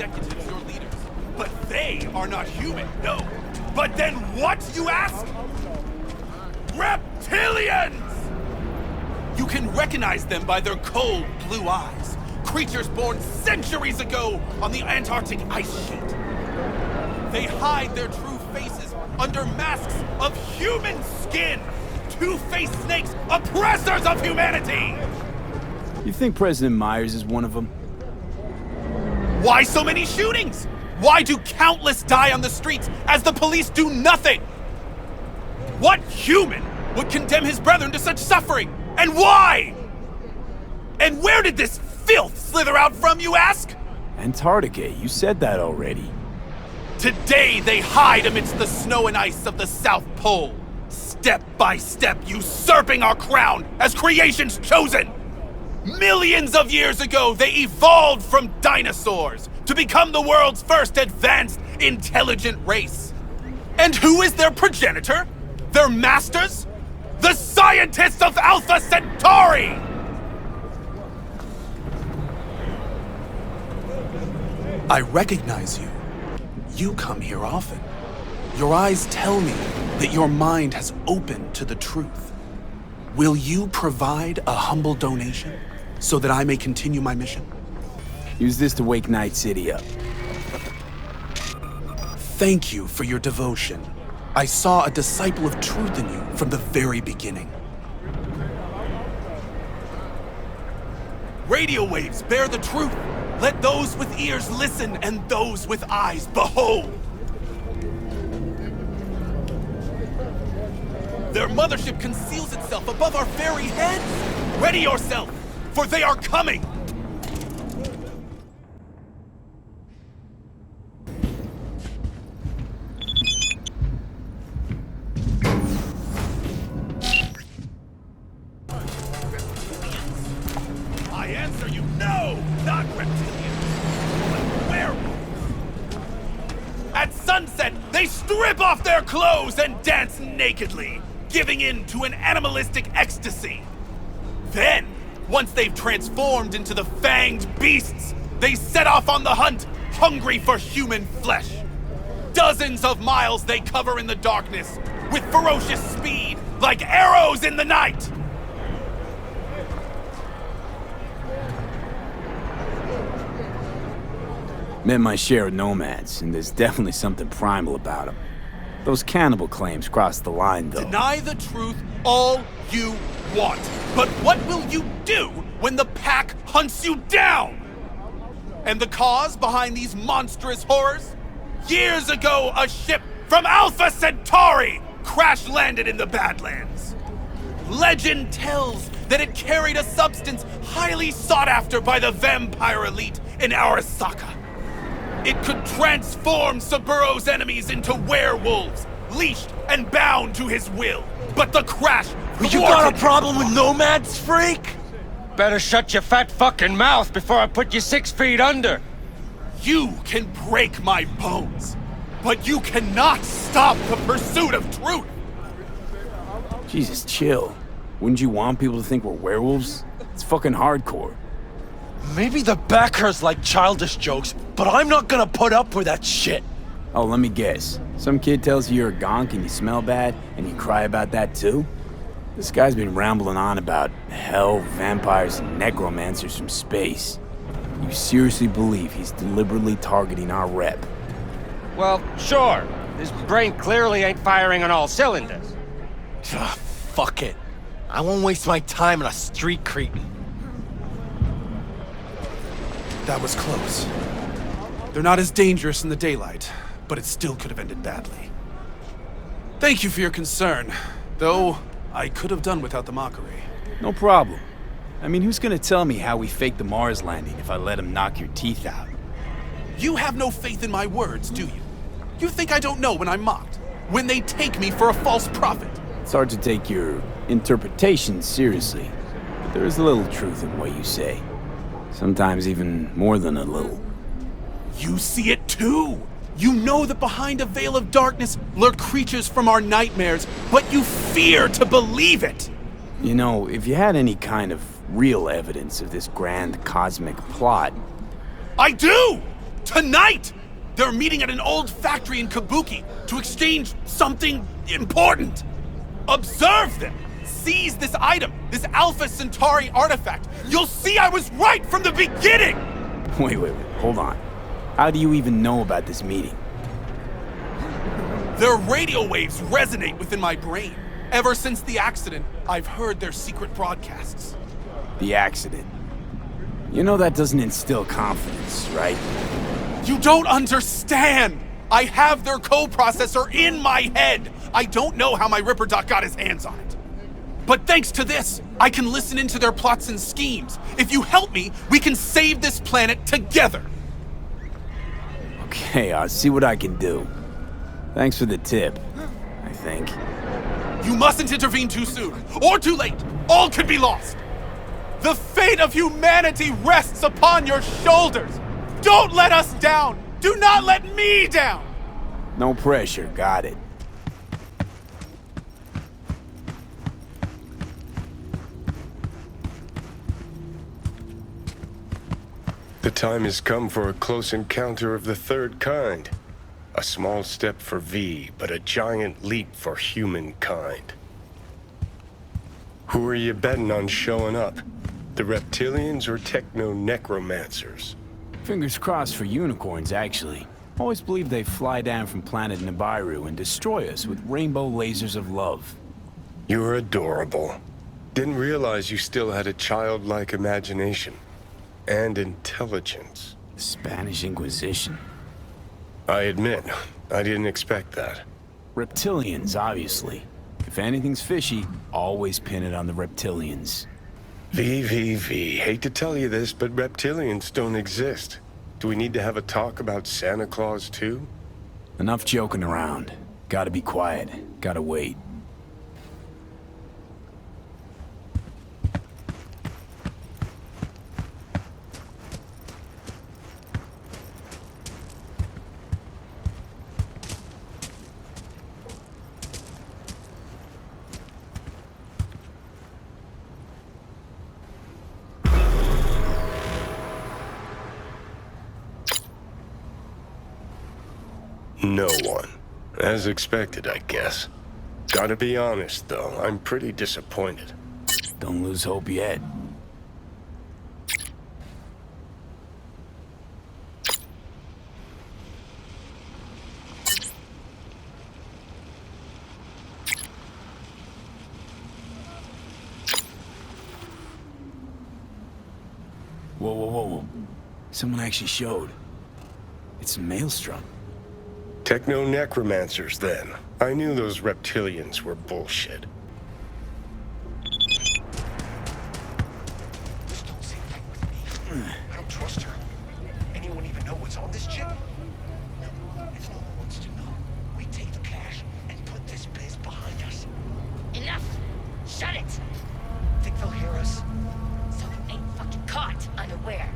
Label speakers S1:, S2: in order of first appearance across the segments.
S1: executives, your leaders. But they are not human, no. But then what, you ask? Reptilians! You can recognize them by their cold blue eyes. Creatures born centuries ago on the Antarctic ice sheet. They hide their true faces under masks of human skin. Two-faced snakes, oppressors of humanity!
S2: You think President Myers is one of them?
S1: Why so many shootings? Why do countless die on the streets as the police do nothing? What human would condemn his brethren to such suffering? And why? And where did this filth slither out from, you ask?
S2: Antarctica, you said that already.
S1: Today they hide amidst the snow and ice of the South Pole, step by step usurping our crown as creation's chosen. Millions of years ago, they evolved from dinosaurs to become the world's first advanced, intelligent race. And who is their progenitor? Their masters? The scientists of Alpha Centauri! I recognize you. You come here often. Your eyes tell me that your mind has opened to the truth. Will you provide a humble donation so that I may continue my mission?
S2: Use this to wake Night City up.
S1: Thank you for your devotion. I saw a disciple of truth in you from the very beginning. Radio waves bear the truth. Let those with ears listen and those with eyes behold. Their mothership conceals itself above our very heads. Ready yourself, for they are coming. I answer you, no, not reptilians, but werewolves. At sunset, they strip off their clothes and dance nakedly, giving in to an animalistic ecstasy. Then, once they've transformed into the fanged beasts, they set off on the hunt, hungry for human flesh. Dozens of miles they cover in the darkness, with ferocious speed, like arrows in the night.
S2: Met my share of nomads, and there's definitely something primal about them. Those cannibal claims cross the line, though.
S1: Deny the truth all you want, but what will you do when the pack hunts you down? And the cause behind these monstrous horrors? Years ago, a ship from Alpha Centauri crash-landed in the Badlands. Legend tells that it carried a substance highly sought after by the vampire elite in Arasaka. It could transform Saburo's enemies into werewolves, leashed and bound to his will. But the crash thwarted.
S3: You got a problem with nomads, freak? Better shut your fat fucking mouth before I put you 6 feet under.
S1: You can break my bones, but you cannot stop the pursuit of truth.
S2: Jesus, chill. Wouldn't you want people to think we're werewolves? It's fucking hardcore.
S3: Maybe the backers like childish jokes, but I'm not gonna put up with that shit.
S2: Oh, let me guess. Some kid tells you you're a gonk and you smell bad, and you cry about that too? This guy's been rambling on about hell, vampires, and necromancers from space. You seriously believe he's deliberately targeting our rep?
S3: Well, sure. His brain clearly ain't firing on all cylinders. Fuck it. I won't waste my time on a street cretin.
S1: That was close. They're not as dangerous in the daylight, but it still could have ended badly. Thank you for your concern, though I could have done without the mockery.
S2: No problem. I mean, who's gonna tell me how we faked the Mars landing if I let him knock your teeth out?
S1: You have no faith in my words, do you? You think I don't know when I'm mocked? When they take me for a false prophet?
S2: It's hard to take your interpretations seriously, but there is a little truth in what you say. Sometimes even more than a little.
S1: You see it too! You know that behind a veil of darkness lurk creatures from our nightmares, but you fear to believe it!
S2: You know, if you had any kind of real evidence of this grand cosmic plot...
S1: I do! Tonight! They're meeting at an old factory in Kabuki to exchange something important. Observe them. Seize this item, this Alpha Centauri artifact. You'll see I was right from the beginning!
S2: Wait, hold on. How do you even know about this meeting?
S1: Their radio waves resonate within my brain. Ever since the accident, I've heard their secret broadcasts.
S2: The accident. You know that doesn't instill confidence, right?
S1: You don't understand! I have their co-processor in my head! I don't know how my Ripper Doc got his hands on it. But thanks to this, I can listen into their plots and schemes. If you help me, we can save this planet together!
S2: Okay, I'll see what I can do. Thanks for the tip, I think.
S1: You mustn't intervene too soon, or too late! All could be lost! The fate of humanity rests upon your shoulders! Don't let us down! Do not let me down!
S2: No pressure, got it.
S4: The time has come for a close encounter of the third kind. A small step for V, but a giant leap for humankind. Who are you betting on showing up? The reptilians or techno-necromancers?
S2: Fingers crossed for unicorns, actually. Always believed they fly down from planet Nibiru and destroy us with rainbow lasers of love.
S4: You're adorable. Didn't realize you still had a childlike imagination. And intelligence.
S2: Spanish Inquisition.
S4: I admit, I didn't expect that.
S2: Reptilians, obviously. If anything's fishy, always pin it on the reptilians.
S4: V. Hate to tell you this, but reptilians don't exist. Do we need to have a talk about Santa Claus, too?
S2: Enough joking around. Gotta be quiet. Gotta wait.
S4: No one. As expected, I guess. Gotta be honest, though, I'm pretty disappointed.
S2: Don't lose hope yet. Whoa. Someone actually showed. It's a maelstrom.
S4: Techno-necromancers, then. I knew those reptilians were bullshit.
S5: This don't seem right with me. I don't trust her. Anyone even know what's on this chip? No. If no one wants to know, we take the cash and put this biz behind us.
S6: Enough! Shut it!
S5: Think they'll hear us?
S6: So you ain't fucking caught unaware.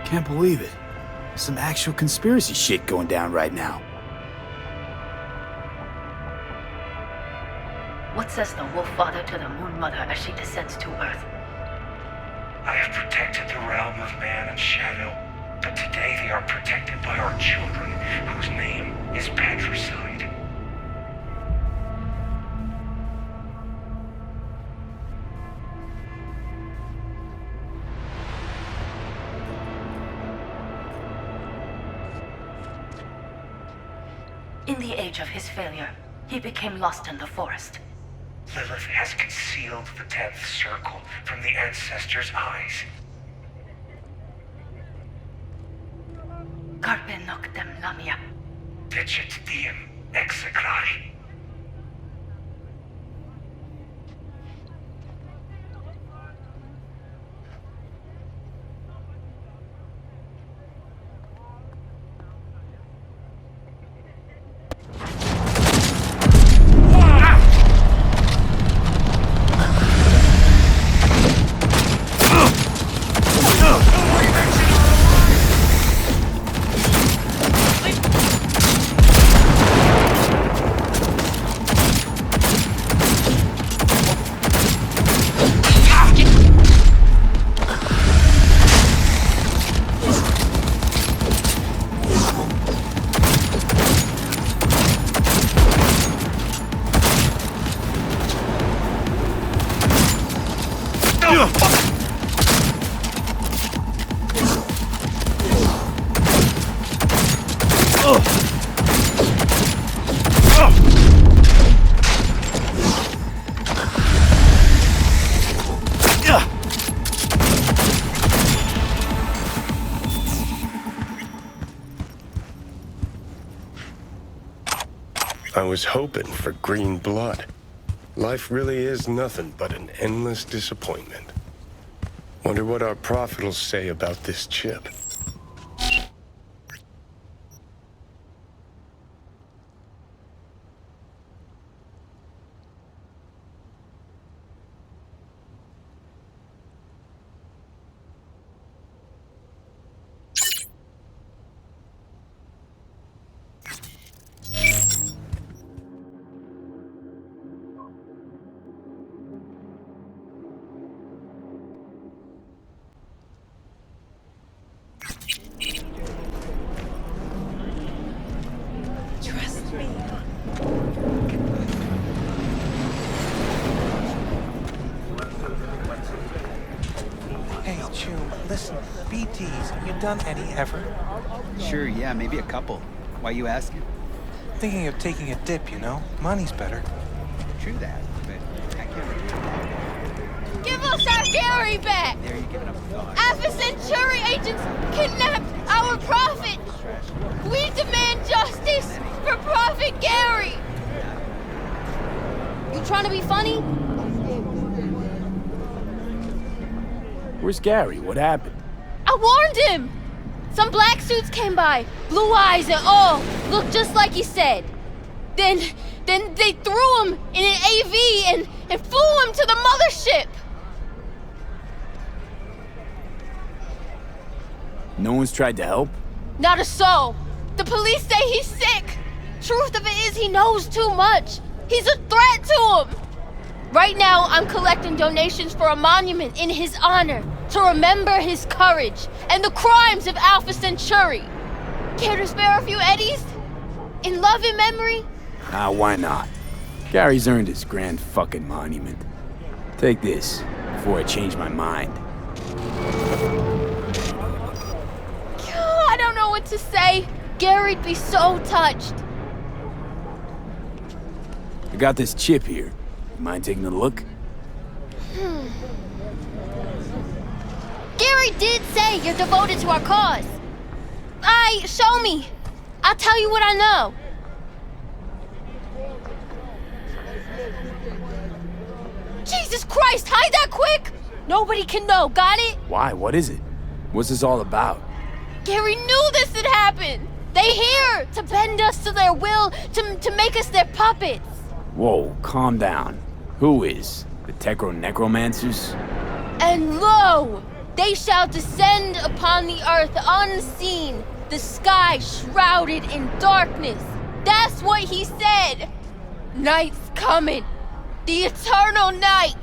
S2: Can't believe it. Some actual conspiracy shit going down right now.
S6: What says the Wolf Father to the Moon Mother as she descends to Earth?
S5: I have protected the realm of man and shadow, but today they are protected by our children, whose name is patricide.
S6: In the age of his failure, he became lost in the forest.
S5: Lilith has concealed the 10th circle from the ancestors' eyes.
S6: Carpe noctem lamia.
S5: Dicit diem execrari.
S4: I was hoping for green blood. Life really is nothing but an endless disappointment. Wonder what our prophet will say about this chip.
S7: Trust me.
S8: Hey, Chum, listen, BTs, you done any ever?
S9: Sure, yeah, maybe a couple. Why you asking?
S8: Thinking of taking a dip, you know? Money's better.
S9: True that, but I can't really do that.
S7: Give us our Garry back!
S9: There, you giving up thought.
S7: Alpha Centauri agents kidnapped our prophet! We demand justice for Prophet Garry! You trying to be funny?
S2: Where's Garry? What happened?
S7: I warned him! Some black suits came by, blue eyes and all, looked just like he said. Then they threw him in an AV and flew him to the mothership!
S2: No one's tried to help?
S7: Not a soul. The police say he's sick. Truth of it is he knows too much. He's a threat to him. Right now, I'm collecting donations for a monument in his honor to remember his courage and the crimes of Alpha Centauri. Care to spare a few eddies? In love and memory?
S2: Why not? Garry's earned his grand fucking monument. Take this, before I change my mind.
S7: I don't know what to say. Garry'd be so touched.
S2: I got this chip here. You mind taking a look?
S7: Garry did say you're devoted to our cause. Show me. I'll tell you what I know. Jesus Christ, hide that quick! Nobody can know, got it?
S2: Why? What is it? What's this all about?
S7: Garry knew this had happened! They here to bend us to their will, to make us their puppets!
S2: Whoa, calm down. Who is? The Necromancers?
S7: And lo! They shall descend upon the earth unseen, the sky shrouded in darkness. That's what he said! Night's coming. The eternal night!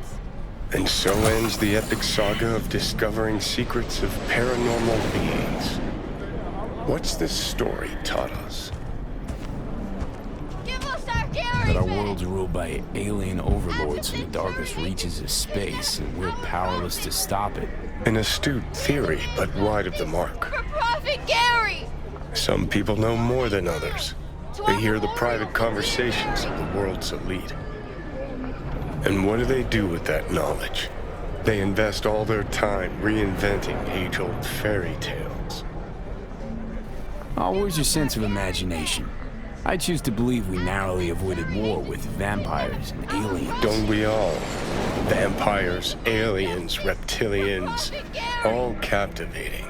S4: And so ends the epic saga of discovering secrets of paranormal beings. What's this story taught us?
S7: Give us our Garry
S2: That our
S7: back.
S2: world's ruled by alien overlords from the darkest reaches of space, and we're powerless to stop it.
S4: An astute theory, but wide of the mark.
S7: For Prophet Garry!
S4: Some people know more than others. They hear the private conversations of the world's elite. And what do they do with that knowledge? They invest all their time reinventing age-old fairy tales.
S2: Oh, where's your sense of imagination? I choose to believe we narrowly avoided war with vampires and aliens.
S4: Don't we all? Vampires, aliens, reptilians, all captivating.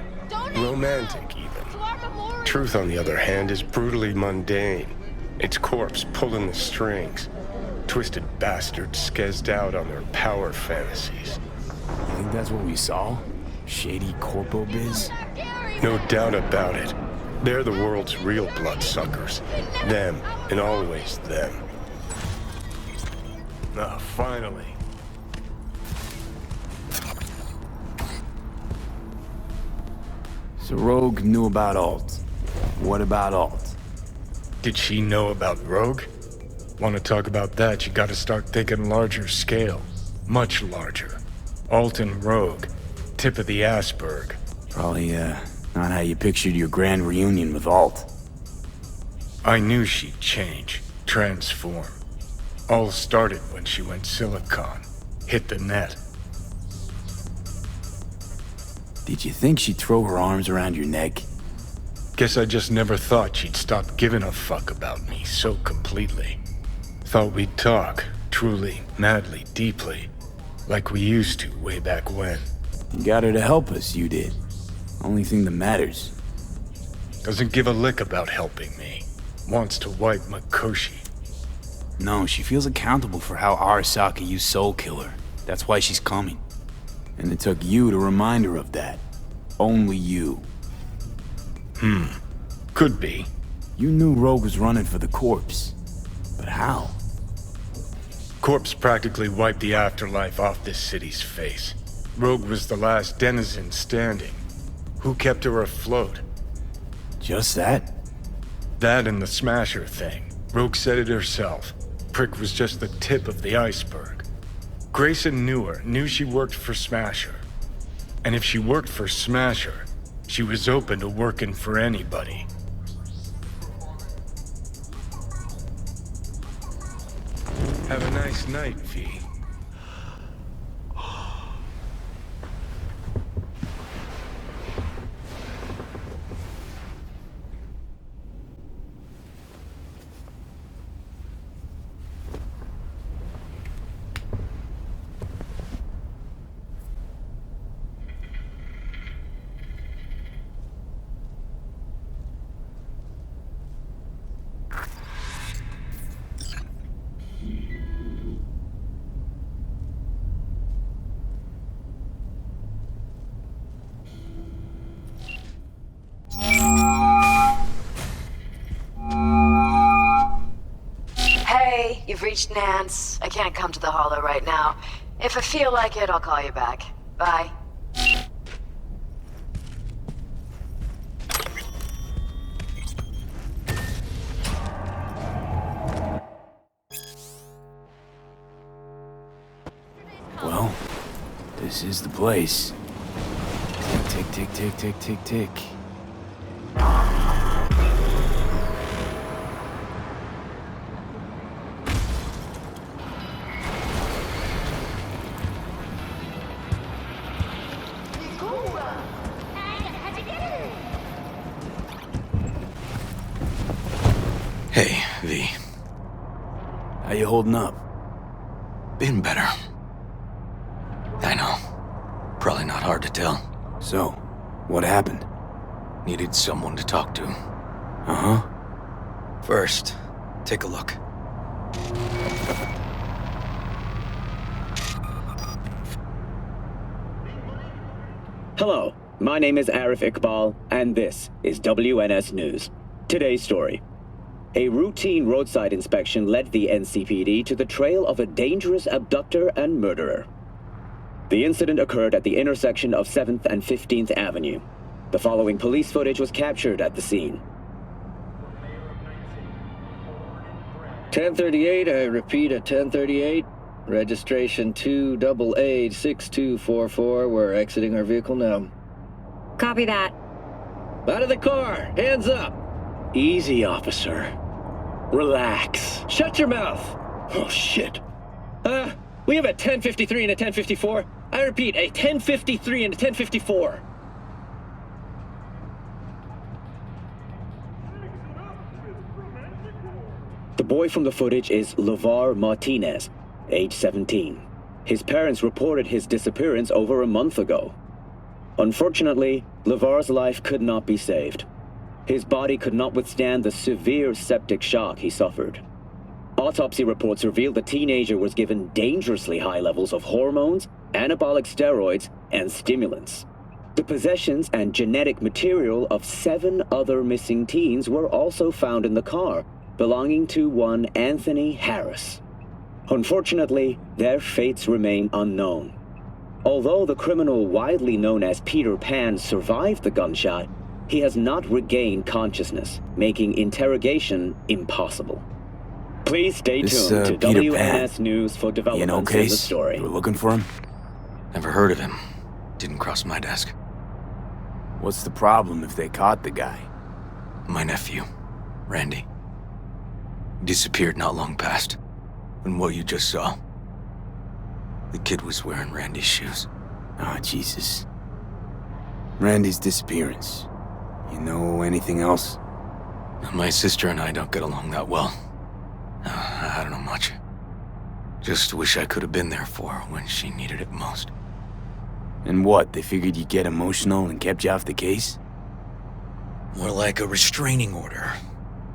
S4: Romantic, even. Truth, on the other hand, is brutally mundane. Its corpse pulling the strings. Twisted bastards skezzed out on their power fantasies.
S2: You think that's what we saw? Shady corpo biz?
S4: No doubt about it. They're the world's real bloodsuckers. Them, and always them. Ah, finally.
S2: So Rogue knew about Alt. What about Alt?
S4: Did she know about Rogue? Want to talk about that, you gotta start thinking larger scale. Much larger. Alt and Rogue. Tip of the iceberg.
S2: Probably, not how you pictured your grand reunion with Alt.
S4: I knew she'd change. Transform. All started when she went Silicon. Hit the net.
S2: Did you think she'd throw her arms around your neck?
S4: Guess I just never thought she'd stop giving a fuck about me so completely. Thought we'd talk, truly, madly, deeply, like we used to way back when.
S2: You got her to help us, you did. Only thing that matters.
S4: Doesn't give a lick about helping me. Wants to wipe Makoshi.
S2: No, she feels accountable for how Arasaka used Soul Killer. That's why she's coming. And it took you to remind her of that. Only you.
S4: Could be.
S2: You knew Rogue was running for the corpse. But how?
S4: Corpse practically wiped the afterlife off this city's face. Rogue was the last denizen standing. Who kept her afloat?
S2: Just that?
S4: That and the Smasher thing. Rogue said it herself. Prick was just the tip of the iceberg. Grayson knew her, knew she worked for Smasher. And if she worked for Smasher, she was open to working for anybody. Have a nice night, V.
S6: You've reached Nance. I can't come to the Hollow right now. If I feel like it, I'll call you back. Bye.
S2: Well, this is the place. Tick, tick, tick, tick, tick, tick.
S10: Hey, V.
S2: How you holding up?
S10: Been better. I know. Probably not hard to tell.
S2: So, what happened?
S10: Needed someone to talk to.
S2: Uh-huh.
S10: First, take a look.
S11: Hello, my name is Arif Iqbal, and this is WNS News. Today's story. A routine roadside inspection led the NCPD to the trail of a dangerous abductor and murderer. The incident occurred at the intersection of 7th and 15th Avenue. The following police footage was captured at the scene.
S12: 1038, I repeat at 1038. Registration 2AA6244. We're exiting our vehicle now.
S13: Copy that.
S12: Out of the car! Hands up!
S11: Easy, officer. Relax. Shut your mouth. Oh, shit. We have a 1053 and a 1054. I repeat, a 1053 and a 1054. The boy from the footage is LeVar Martinez, age 17. His parents reported his disappearance over a month ago. Unfortunately, LeVar's life could not be saved. His body could not withstand the severe septic shock he suffered. Autopsy reports revealed the teenager was given dangerously high levels of hormones, anabolic steroids, and stimulants. The possessions and genetic material of 7 other missing teens were also found in the car, belonging to one Anthony Harris. Unfortunately, their fates remain unknown. Although the criminal widely known as Peter Pan survived the gunshot, he has not regained consciousness, making interrogation impossible. Please stay tuned to
S2: Peter
S11: WNS
S2: Pan.
S11: News for developments in the story.
S2: You were looking for him?
S10: Never heard of him. Didn't cross my desk.
S2: What's the problem if they caught the guy?
S10: My nephew, Randy. Disappeared not long past. And what you just saw. The kid was wearing Randy's shoes.
S2: Oh, Jesus. Randy's disappearance. You know anything else?
S10: My sister and I don't get along that well. I don't know much. Just wish I could have been there for her when she needed it most.
S2: And what, they figured you'd get emotional and kept you off the case?
S10: More like a restraining order.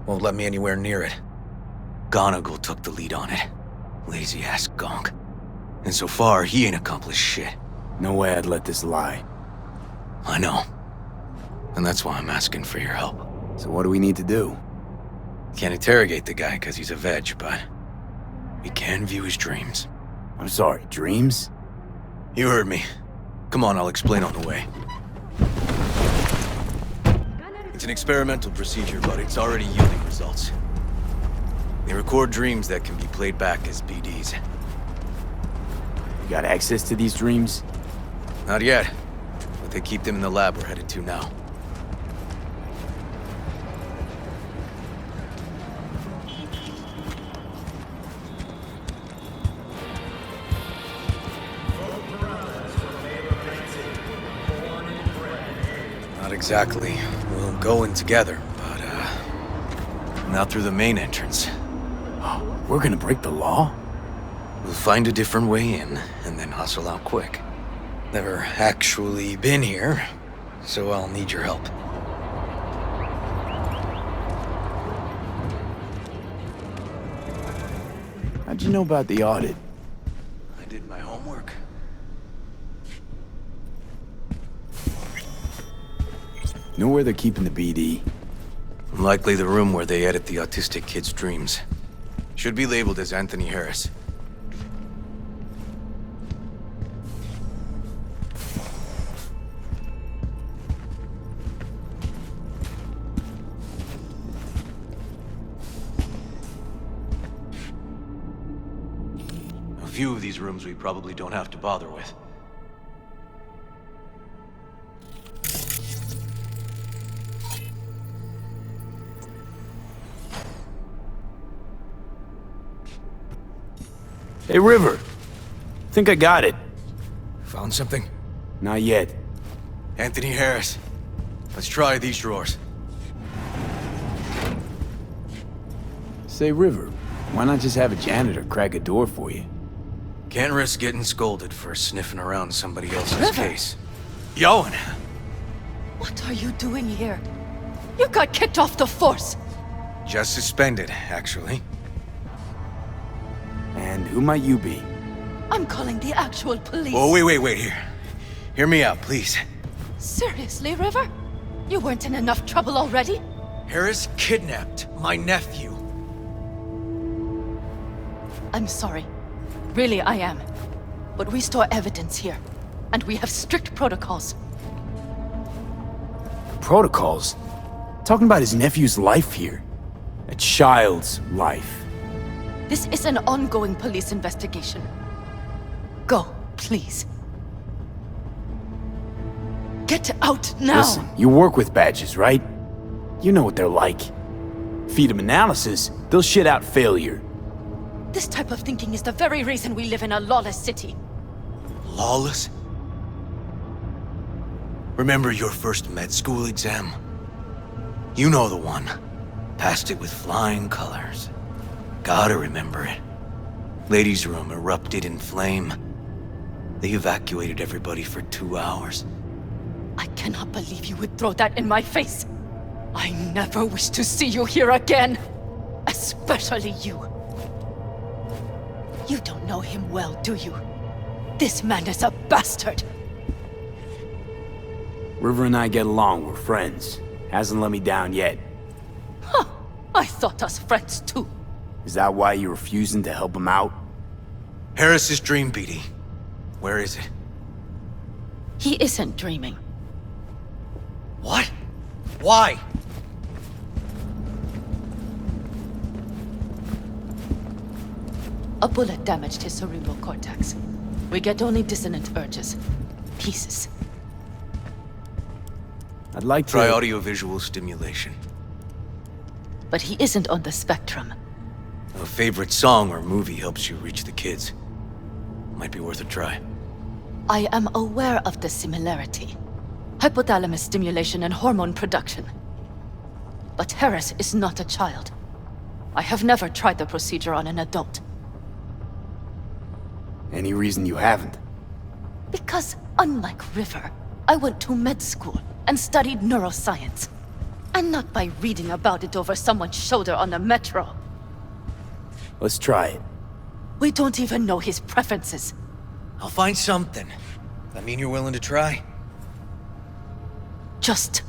S10: Won't let me anywhere near it. Gonigal took the lead on it. Lazy-ass gonk. And so far, he ain't accomplished shit.
S2: No way I'd let this lie.
S10: I know. And that's why I'm asking for your help.
S2: So what do we need to do?
S10: Can't interrogate the guy because he's a veg, but we can view his dreams.
S2: I'm sorry, dreams?
S10: You heard me. Come on, I'll explain on the way. It's an experimental procedure, but it's already yielding results. They record dreams that can be played back as BDs.
S2: You got access to these dreams?
S10: Not yet, but they keep them in the lab we're headed to now. Not exactly. We'll go in together, but, not through the main entrance.
S2: We're gonna break the law?
S10: We'll find a different way in, and then hustle out quick. Never actually been here, so I'll need your help.
S2: How'd you know about the audit?
S10: I did my homework.
S2: Know where they're keeping the BD?
S10: Likely the room where they edit the autistic kid's dreams. Should be labeled as Anthony Harris. A few of these rooms we probably don't have to bother with.
S2: Hey, River. Think I got it.
S10: Found something?
S2: Not yet.
S10: Anthony Harris. Let's try these drawers.
S2: Say, River, why not just have a janitor crack a door for you?
S10: Can't risk getting scolded for sniffing around somebody else's
S13: River.
S10: case. Yoan!
S13: What are you doing here? You got kicked off the force.
S10: Just suspended, actually.
S2: And who might you be?
S13: I'm calling the actual police.
S10: Oh, wait, here. Hear me out, please.
S13: Seriously, River? You weren't in enough trouble already?
S10: Harris kidnapped my nephew.
S13: I'm sorry. Really, I am. But we store evidence here. And we have strict protocols.
S2: Protocols? Talking about his nephew's life here. A child's life.
S13: This is an ongoing police investigation. Go, please. Get out now!
S2: Listen, you work with badges, right? You know what they're like. Feed them analysis, they'll shit out failure.
S13: This type of thinking is the very reason we live in a lawless city.
S10: Lawless? Remember your first med school exam? You know the one. Passed it with flying colors. Gotta remember it. Ladies' room erupted in flame. They evacuated everybody for 2 hours.
S13: I cannot believe you would throw that in my face. I never wish to see you here again. Especially you. You don't know him well, do you? This man is a bastard.
S2: River and I get along, we're friends. Hasn't let me down yet.
S13: Huh. I thought us friends too.
S2: Is that why you're refusing to help him out?
S10: Harris's dream, BD. Where is it?
S13: He isn't dreaming.
S10: What? Why?
S13: A bullet damaged his cerebral cortex. We get only dissonant urges. Pieces.
S2: I'd like to...
S10: Try audiovisual stimulation.
S13: But he isn't on the spectrum.
S10: A favorite song or movie helps you reach the kids. Might be worth a try.
S13: I am aware of the similarity. Hypothalamus stimulation and hormone production. But Harris is not a child. I have never tried the procedure on an adult.
S2: Any reason you haven't?
S13: Because, unlike River, I went to med school and studied neuroscience. And not by reading about it over someone's shoulder on the metro.
S2: Let's try it.
S13: We don't even know his preferences.
S10: I'll find something. That mean you're willing to try?
S13: Just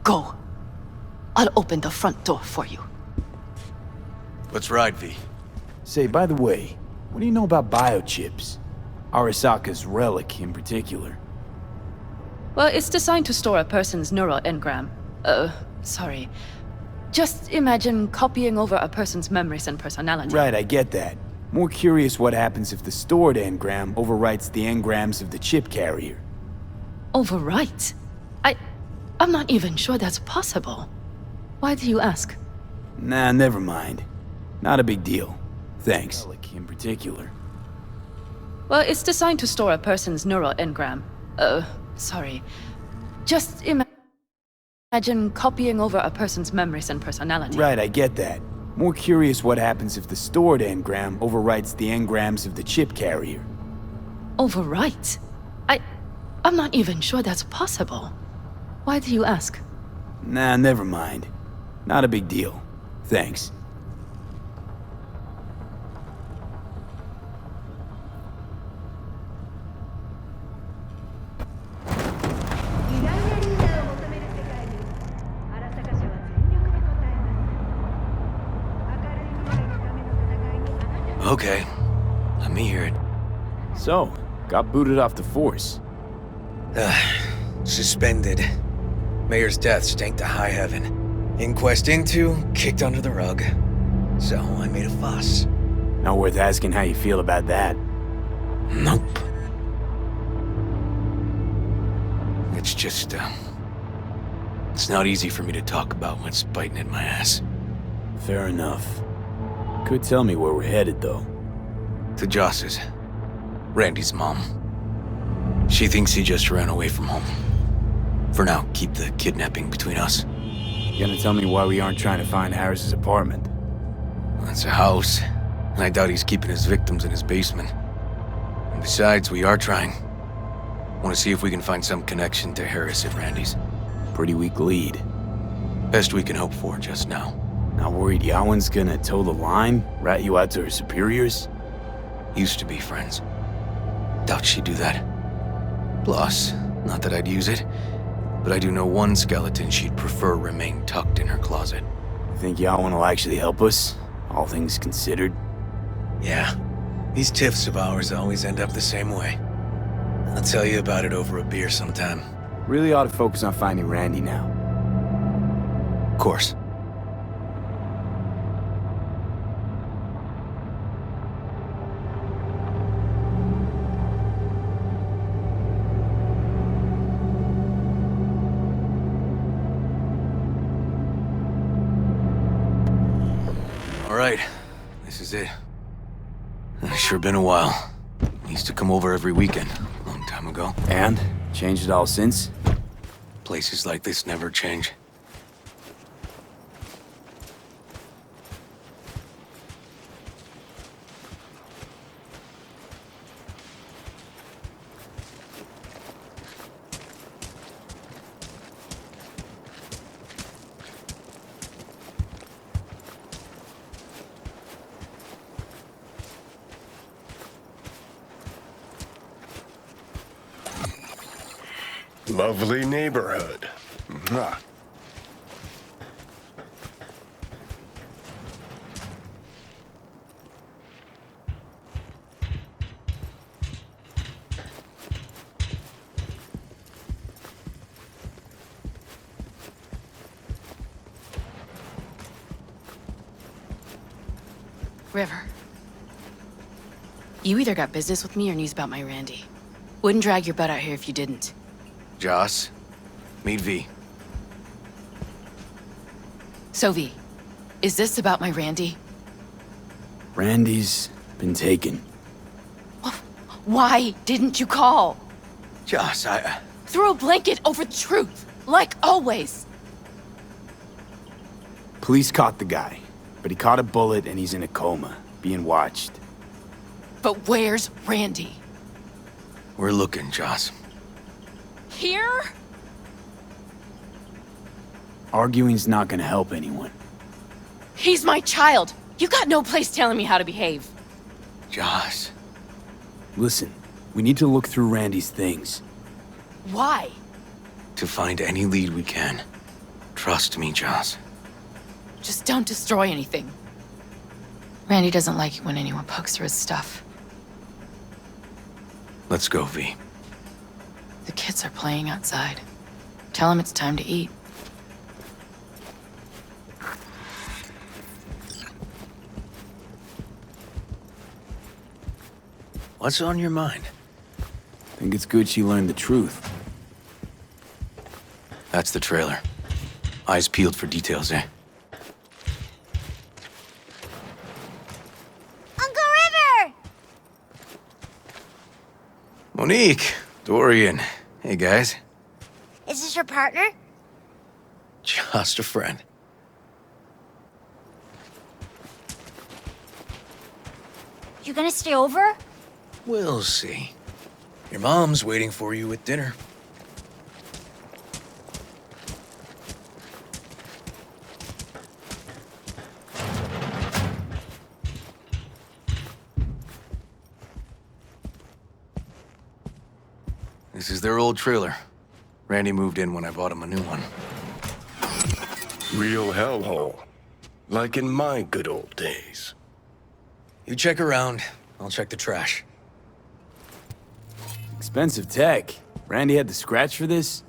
S13: go. I'll open the front door for you.
S10: Let's ride, V.
S2: Say, by the way, what do you know about biochips? Arasaka's relic in particular.
S13: Well, it's designed to store a person's neural engram. Sorry. Just imagine copying over a person's memories and personality.
S2: Right, I get that. More curious what happens if the stored engram overwrites the engrams of the chip carrier.
S13: Overwrites? I'm not even sure that's possible. Why do you ask?
S2: Nah, never mind. Not a big deal. Thanks. Relic in particular.
S13: Well, it's designed to store a person's neural engram. Sorry. Just imagine copying over a person's memories and personality.
S2: Right, I get that. More curious what happens if the stored engram overwrites the engrams of the chip carrier.
S13: Overwrites? I'm not even sure that's possible. Why do you ask?
S2: Nah, never mind. Not a big deal. Thanks.
S10: Okay. Let me hear it.
S2: So, got booted off the force.
S10: Suspended. Mayor's death stank to high heaven. Inquest into, kicked under the rug. So I made a fuss.
S2: Not worth asking how you feel about that.
S10: Nope. It's just, it's not easy for me to talk about what's biting at my ass.
S2: Fair enough. Could tell me where we're headed, though.
S10: To Joss's. Randy's mom. She thinks he just ran away from home. For now, keep the kidnapping between us.
S2: You gonna tell me why we aren't trying to find Harris's apartment?
S10: That's a house, and I doubt he's keeping his victims in his basement. And besides, we are trying. Want to see if we can find some connection to Harris at Randy's.
S2: Pretty weak lead.
S10: Best we can hope for just now.
S2: Not worried Yawen's gonna toe the line? Rat you out to her superiors?
S10: Used to be friends. Doubt she'd do that. Plus, not that I'd use it, but I do know one skeleton she'd prefer remain tucked in her closet.
S2: Think Yawen will actually help us? All things considered?
S10: Yeah. These tiffs of ours always end up the same way. I'll tell you about it over a beer sometime.
S2: Really ought to focus on finding Randy now.
S10: Of course. right, this is it. It's sure been a while. I used to come over every weekend, a long time ago.
S2: And? Changed it all since?
S10: Places like this never change.
S4: Lovely neighborhood. Mwah.
S14: River. You either got business with me or news about my Randy. Wouldn't drag your butt out here if you didn't.
S10: Joss, meet V.
S14: So V, is this about my Randy?
S2: Randy's been taken.
S14: Why didn't you call?
S10: Joss,
S14: Throw a blanket over the truth, like always.
S2: Police caught the guy, but he caught a bullet and he's in a coma, being watched.
S14: But where's Randy?
S10: We're looking, Joss.
S14: Here?
S2: Arguing's not gonna help anyone.
S14: He's my child. You got no place telling me how to behave.
S10: Joss.
S2: Listen, we need to look through Randy's things.
S14: Why?
S10: To find any lead we can. Trust me, Joss.
S14: Just don't destroy anything. Randy doesn't like it when anyone pokes through his stuff.
S10: Let's go, V.
S14: The kids are playing outside. Tell them it's time to eat.
S10: What's on your mind?
S2: Think it's good she learned the truth.
S10: That's the trailer. Eyes peeled for details, eh?
S7: Uncle River!
S10: Monique, Dorian. Hey, guys.
S7: Is this your partner?
S10: Just a friend.
S7: You gonna stay over?
S10: We'll see. Your mom's waiting for you at dinner. This is their old trailer. Randy moved in when I bought him a new one.
S4: Real hellhole. Like in my good old days.
S10: You check around, I'll check the trash.
S2: Expensive tech. Randy had to scratch for this?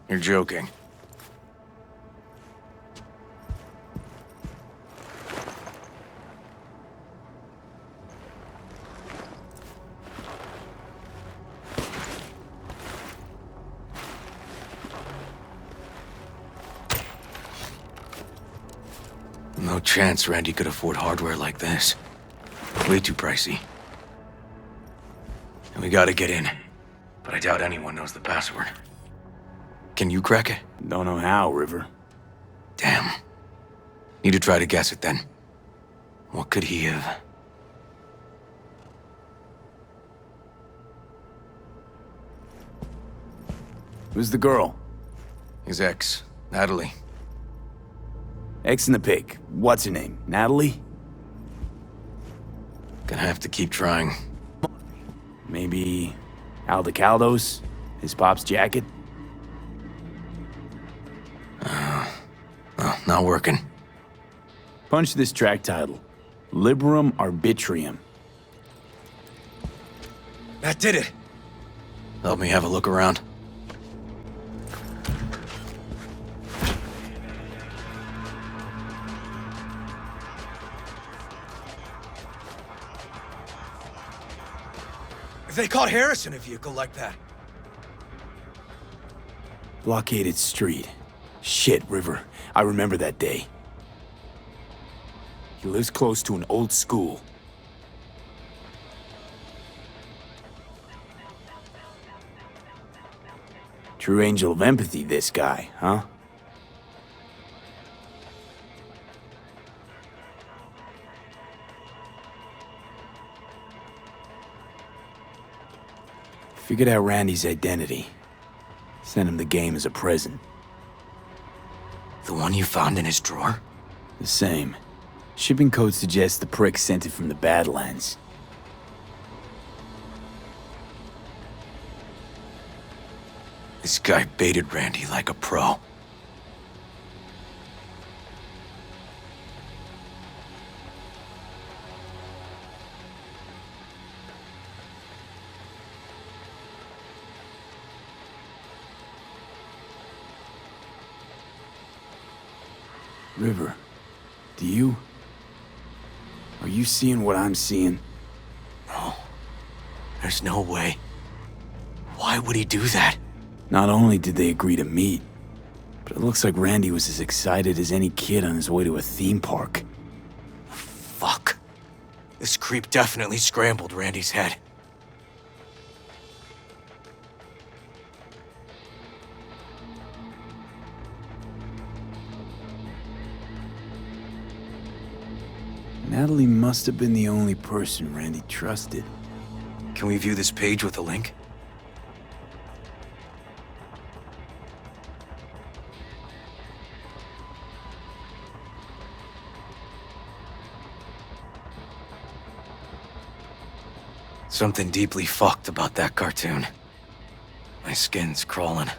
S10: You're joking. No chance Randy could afford hardware like this. Way too pricey. And we gotta get in. But I doubt anyone knows the password. Can you crack it?
S2: Don't know how, River.
S10: Damn. Need to try to guess it then. What could he have...
S2: Who's the girl?
S10: His ex, Natalie.
S2: Ex in the pic. What's her name? Natalie?
S10: Gonna have to keep trying.
S2: Maybe Aldecaldos? His pop's jacket?
S10: Oh, not working.
S2: Punch this track title. Liberum Arbitrium.
S10: That did it. Help me have a look around. If they caught Harris in a vehicle like that.
S2: Blockaded street. Shit, River. I remember that day. He lives close to an old school. True angel of empathy, this guy, huh? Figured out Randy's identity. Sent him the game as a present.
S10: The one you found in his drawer?
S2: The same. Shipping code suggests the prick sent it from the Badlands.
S10: This guy baited Randy like a pro.
S2: River, are you seeing what I'm seeing?
S10: No. There's no way. Why would he do that?
S2: Not only did they agree to meet, but it looks like Randy was as excited as any kid on his way to a theme park.
S10: Fuck. This creep definitely scrambled Randy's head.
S2: Natalie must have been the only person Randy trusted.
S10: Can we view this page with a link? Something deeply fucked about that cartoon. My skin's crawling.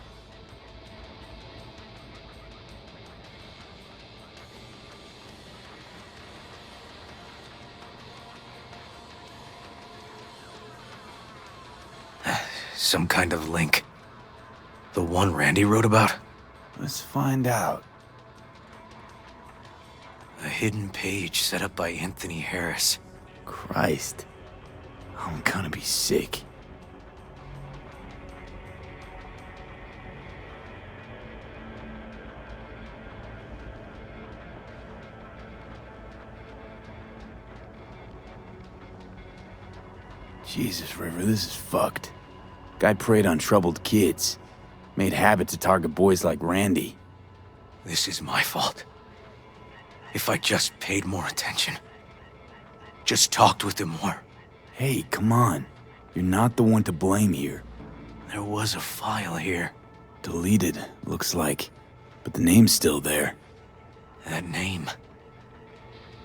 S10: Some kind of link. The one Randy wrote about?
S2: Let's find out.
S10: A hidden page set up by Anthony Harris.
S2: Christ. I'm gonna be sick. Jesus, River, this is fucked. Guy preyed on troubled kids. Made habit to target boys like Randy.
S10: This is my fault. If I just paid more attention. Just talked with him more.
S2: Hey, come on. You're not the one to blame here.
S10: There was a file here.
S2: Deleted, looks like. But the name's still there.
S10: That name.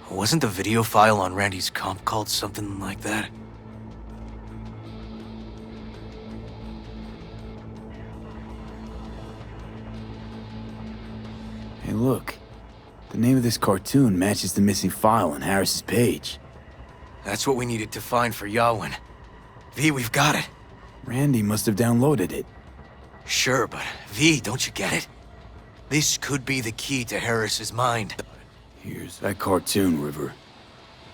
S10: Wasn't the video file on Randy's comp called something like that?
S2: Hey, look. The name of this cartoon matches the missing file on Harris's page.
S10: That's what we needed to find for Yawin. V, we've got it.
S2: Randy must have downloaded it.
S10: Sure, but V, don't you get it? This could be the key to Harris's mind.
S2: Here's that cartoon, River.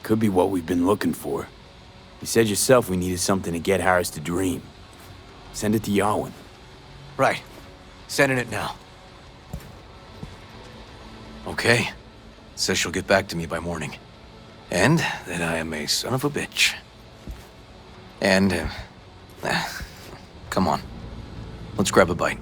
S2: Could be what we've been looking for. You said yourself we needed something to get Harris to dream. Send it to Yawin.
S10: Right. Sending it now. Okay. Says she'll get back to me by morning. And that I am a son of a bitch. And, come on. Let's grab a bite.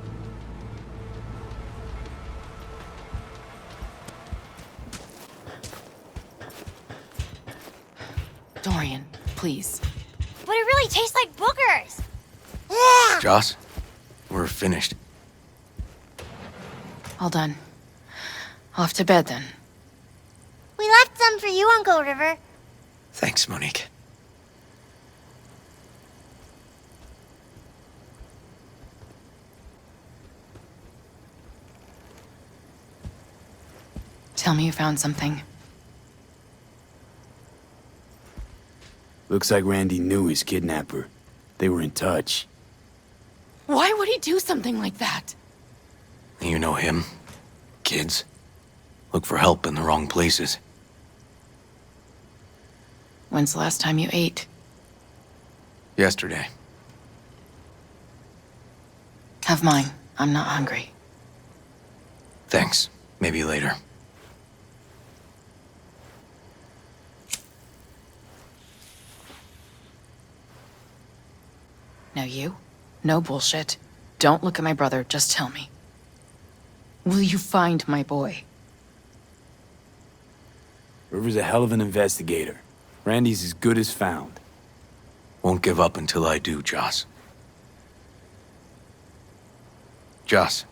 S14: Dorian, please.
S7: But it really tastes like boogers.
S10: Joss, we're finished.
S14: All done. Off to bed, then.
S7: We left some for you, Uncle River.
S10: Thanks, Monique.
S14: Tell me you found something.
S2: Looks like Randy knew his kidnapper. They were in touch.
S14: Why would he do something like that?
S10: You know him. Kids. Look for help in the wrong places.
S14: When's the last time you ate?
S10: Yesterday.
S14: Have mine. I'm not hungry.
S10: Thanks. Maybe later.
S14: Now you? No bullshit. Don't look at my brother, just tell me. Will you find my boy?
S2: River's a hell of an investigator. Randy's as good as found.
S10: Won't give up until I do, Joss. Joss,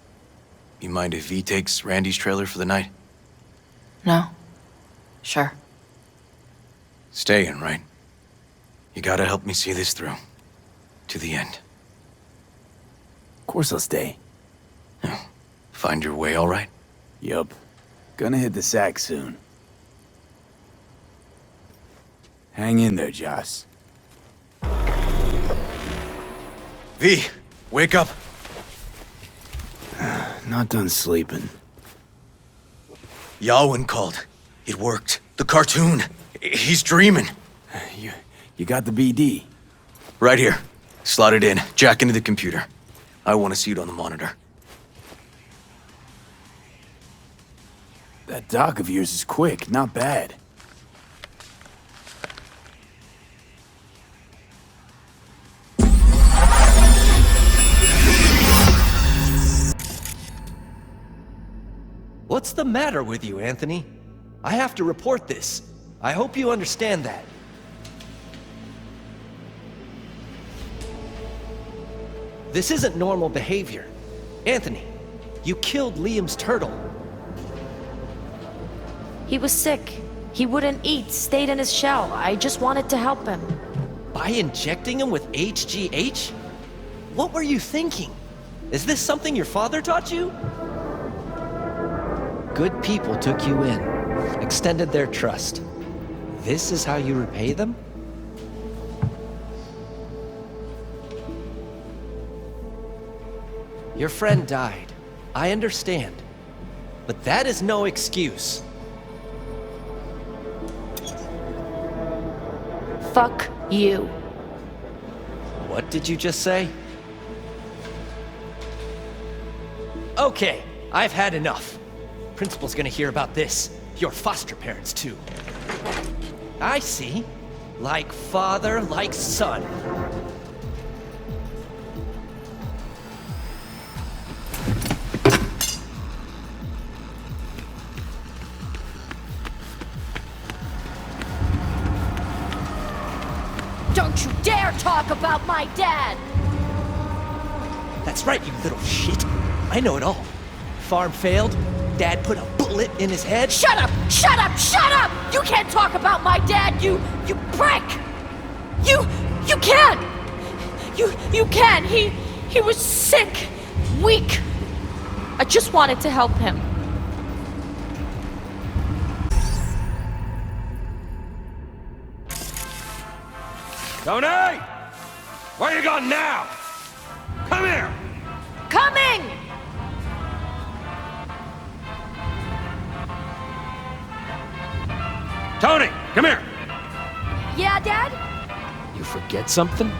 S10: you mind if V takes Randy's trailer for the night?
S14: No? Sure.
S10: Staying, right? You gotta help me see this through. To the end.
S2: Of course I'll stay.
S10: Find your way all right?
S2: Yup. Gonna hit the sack soon. Hang in there, Joss.
S10: V, wake up!
S2: Not done sleeping.
S10: Yawin called. It worked. The cartoon. He's dreaming.
S2: You got the BD?
S10: Right here. Slot it in. Jack into the computer. I want to see it on the monitor.
S2: That doc of yours is quick, not bad.
S15: What's the matter with you, Anthony? I have to report this. I hope you understand that. This isn't normal behavior. Anthony, you killed Liam's turtle.
S16: He was sick. He wouldn't eat, stayed in his shell. I just wanted to help him.
S15: By injecting him with HGH? What were you thinking? Is this something your father taught you? Good people took you in, extended their trust. This is how you repay them? Your friend died. I understand. But that is no excuse.
S16: Fuck you.
S15: What did you just say? Okay, I've had enough. Principal's gonna hear about this. Your foster parents, too. I see. Like father, like son.
S16: Don't you dare talk about my dad!
S15: That's right, you little shit. I know it all. Farm failed. Dad put a bullet in his head.
S16: Shut up! Shut up! Shut up! You can't talk about my dad, you prick! You can't! You can! He was sick, weak. I just wanted to help him.
S3: Tony! Where you going now? Come here!
S16: Coming!
S3: Tony, come here!
S16: Yeah, Dad?
S3: You forget something?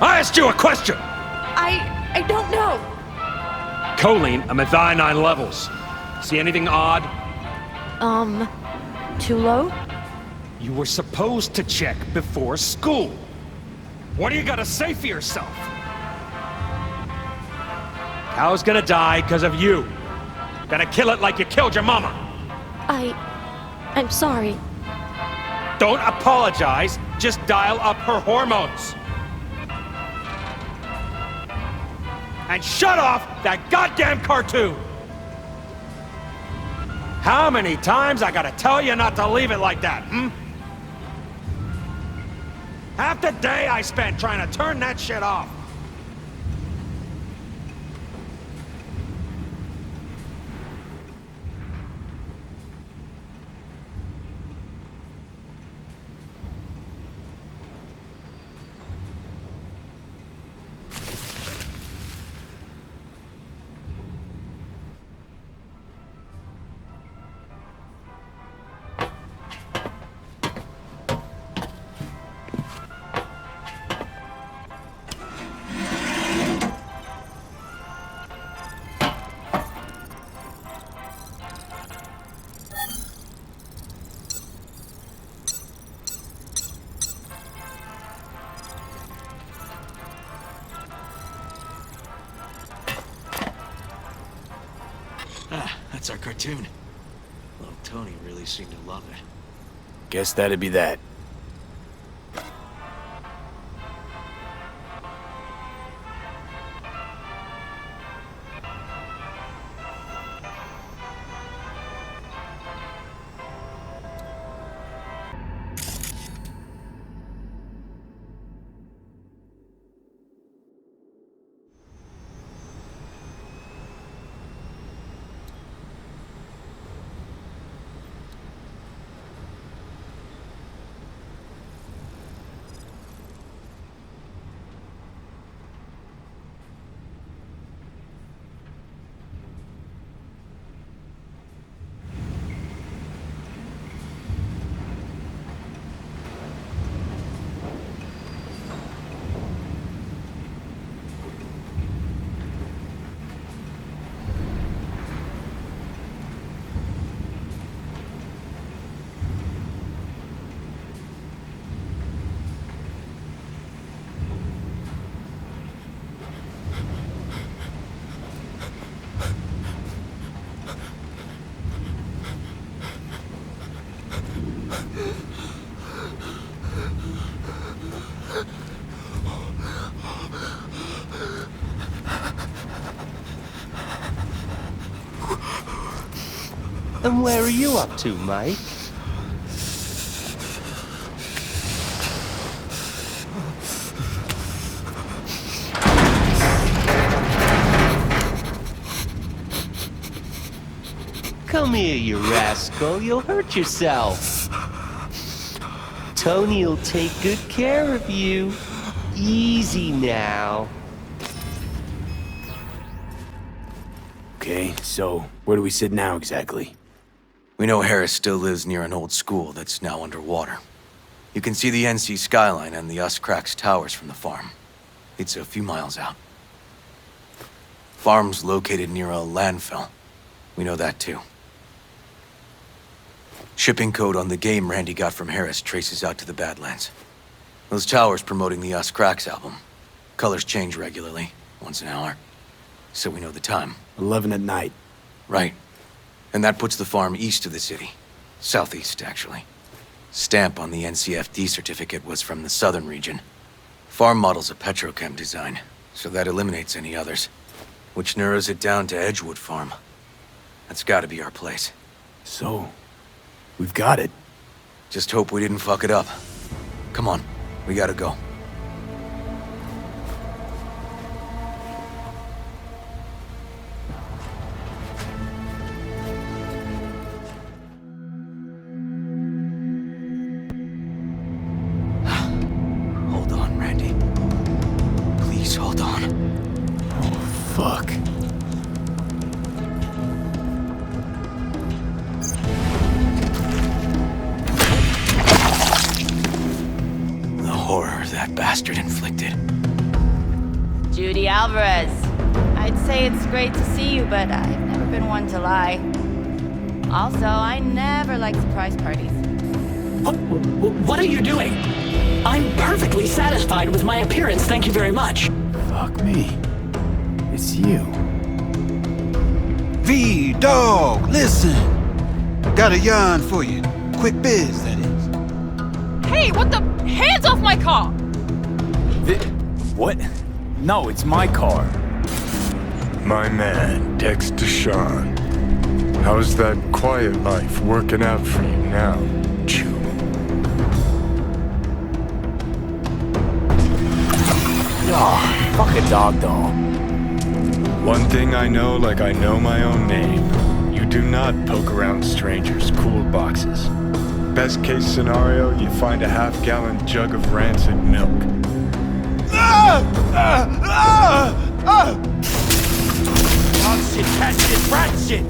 S3: I asked you a question!
S16: I don't know.
S3: Choline and methionine levels. See anything odd?
S16: Too low?
S3: You were supposed to check before school. What do you gotta say for yourself? Cow's gonna die because of you. Gonna kill it like you killed your mama.
S16: I'm sorry.
S3: Don't apologize, just dial up her hormones. And shut off that goddamn cartoon! How many times I gotta tell you not to leave it like that, Half the day I spent trying to turn that shit off.
S10: Ah, that's our cartoon. Little Tony really seemed to love it.
S2: Guess that'd be that.
S17: And where are you up to, Mike? Come here, you rascal. You'll hurt yourself. Tony'll take good care of you. Easy now.
S2: Okay, so where do we sit now exactly?
S10: We know Harris still lives near an old school that's now underwater. You can see the NC skyline and the Us-Cracks towers from the farm. It's a few miles out. Farm's located near a landfill. We know that too. Shipping code on the game Randy got from Harris traces out to the Badlands. Those towers promoting the Us-Cracks album. Colors change regularly, once an hour. So we know the time.
S2: 11 at night.
S10: Right. And that puts the farm east of the city. Southeast, actually. Stamp on the NCFD certificate was from the southern region. Farm model's a petrochem design, so that eliminates any others. Which narrows it down to Edgewood Farm. That's gotta be our place.
S2: So, we've got it.
S10: Just hope we didn't fuck it up. Come on, we gotta go. Hold on, Randy. Please hold on.
S2: Oh, fuck.
S10: Horror that bastard inflicted.
S18: Judy Alvarez. I'd say it's great to see you, but I've never been one to lie. Also, I never like surprise parties.
S19: What are you doing? I'm perfectly satisfied with my appearance, thank you very much.
S2: Fuck me. It's you.
S20: V, dog, listen. Got a yarn for you. Quick biz, that is.
S7: Hey, what the? Hands off my car!
S2: What? No, it's my car.
S4: My man, Dexter Sean. How's that quiet life working out for you now, Chew?
S2: Oh, fuck a dog doll.
S4: One thing I know like I know my own name. You do not poke around strangers' cool boxes. Best case scenario, you find a half-gallon jug of rancid milk.
S3: Dog shit, cat shit, rat shit!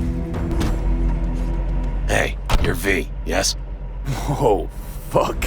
S10: Hey, you're V, yes?
S2: Oh, fuck.